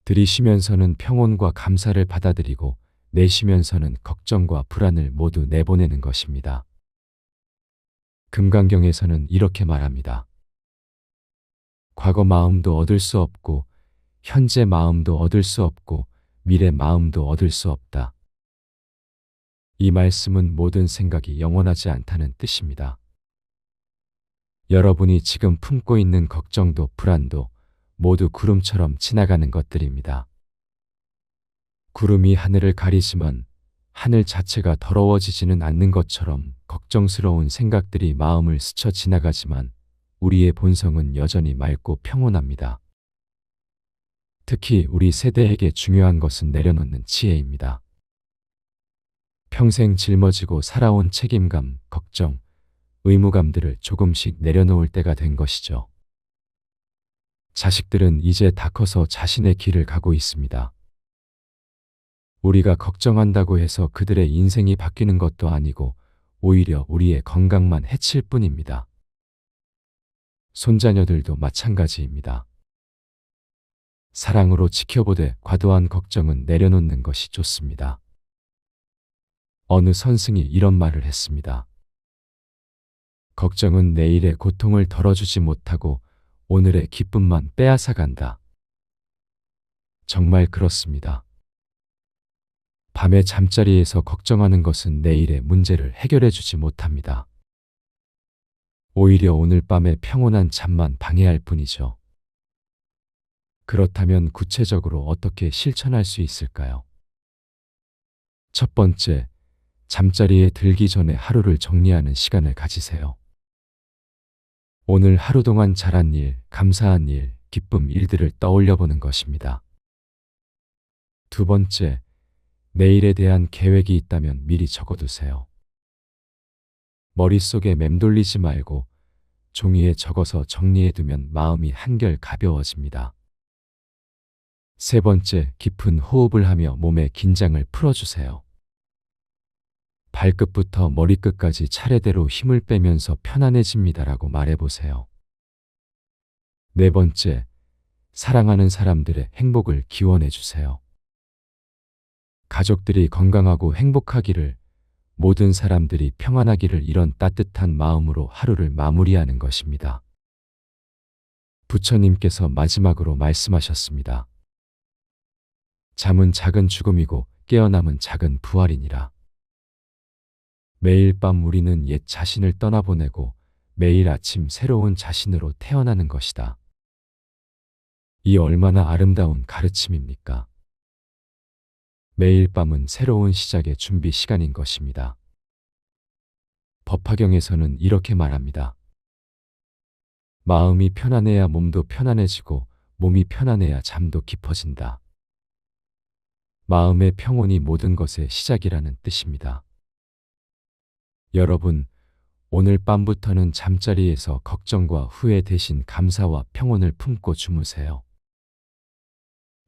들이쉬면서는 평온과 감사를 받아들이고 내쉬면서는 걱정과 불안을 모두 내보내는 것입니다. 금강경에서는 이렇게 말합니다. 과거 마음도 얻을 수 없고 현재 마음도 얻을 수 없고 미래 마음도 얻을 수 없다. 이 말씀은 모든 생각이 영원하지 않다는 뜻입니다. 여러분이 지금 품고 있는 걱정도 불안도 모두 구름처럼 지나가는 것들입니다. 구름이 하늘을 가리지만 하늘 자체가 더러워지지는 않는 것처럼 걱정스러운 생각들이 마음을 스쳐 지나가지만 우리의 본성은 여전히 맑고 평온합니다. 특히 우리 세대에게 중요한 것은 내려놓는 지혜입니다. 평생 짊어지고 살아온 책임감, 걱정, 의무감들을 조금씩 내려놓을 때가 된 것이죠. 자식들은 이제 다 커서 자신의 길을 가고 있습니다. 우리가 걱정한다고 해서 그들의 인생이 바뀌는 것도 아니고 오히려 우리의 건강만 해칠 뿐입니다. 손자녀들도 마찬가지입니다. 사랑으로 지켜보되 과도한 걱정은 내려놓는 것이 좋습니다. 어느 선생이 이런 말을 했습니다. 걱정은 내일의 고통을 덜어주지 못하고 오늘의 기쁨만 빼앗아간다. 정말 그렇습니다. 밤에 잠자리에서 걱정하는 것은 내일의 문제를 해결해주지 못합니다. 오히려 오늘 밤의 평온한 잠만 방해할 뿐이죠. 그렇다면 구체적으로 어떻게 실천할 수 있을까요? 첫 번째, 잠자리에 들기 전에 하루를 정리하는 시간을 가지세요. 오늘 하루 동안 잘한 일, 감사한 일, 기쁨 일들을 떠올려 보는 것입니다. 두 번째, 내일에 대한 계획이 있다면 미리 적어두세요. 머릿속에 맴돌리지 말고 종이에 적어서 정리해두면 마음이 한결 가벼워집니다. 세 번째, 깊은 호흡을 하며 몸의 긴장을 풀어주세요. 발끝부터 머리끝까지 차례대로 힘을 빼면서 편안해집니다라고 말해보세요. 네 번째, 사랑하는 사람들의 행복을 기원해주세요. 가족들이 건강하고 행복하기를, 모든 사람들이 평안하기를 이런 따뜻한 마음으로 하루를 마무리하는 것입니다. 부처님께서 마지막으로 말씀하셨습니다. 잠은 작은 죽음이고 깨어남은 작은 부활이니라. 매일 밤 우리는 옛 자신을 떠나보내고 매일 아침 새로운 자신으로 태어나는 것이다. 이 얼마나 아름다운 가르침입니까? 매일 밤은 새로운 시작의 준비 시간인 것입니다. 법화경에서는 이렇게 말합니다. 마음이 편안해야 몸도 편안해지고 몸이 편안해야 잠도 깊어진다. 마음의 평온이 모든 것의 시작이라는 뜻입니다. 여러분, 오늘 밤부터는 잠자리에서 걱정과 후회 대신 감사와 평온을 품고 주무세요.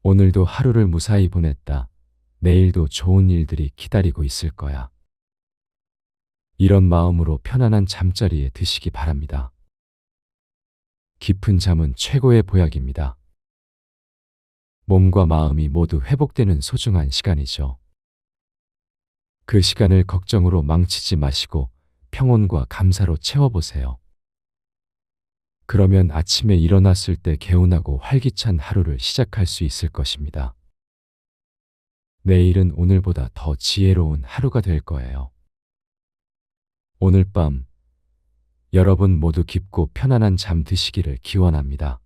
오늘도 하루를 무사히 보냈다. 내일도 좋은 일들이 기다리고 있을 거야. 이런 마음으로 편안한 잠자리에 드시기 바랍니다. 깊은 잠은 최고의 보약입니다. 몸과 마음이 모두 회복되는 소중한 시간이죠. 그 시간을 걱정으로 망치지 마시고 평온과 감사로 채워보세요. 그러면 아침에 일어났을 때 개운하고 활기찬 하루를 시작할 수 있을 것입니다. 내일은 오늘보다 더 지혜로운 하루가 될 거예요. 오늘 밤 여러분 모두 깊고 편안한 잠 드시기를 기원합니다.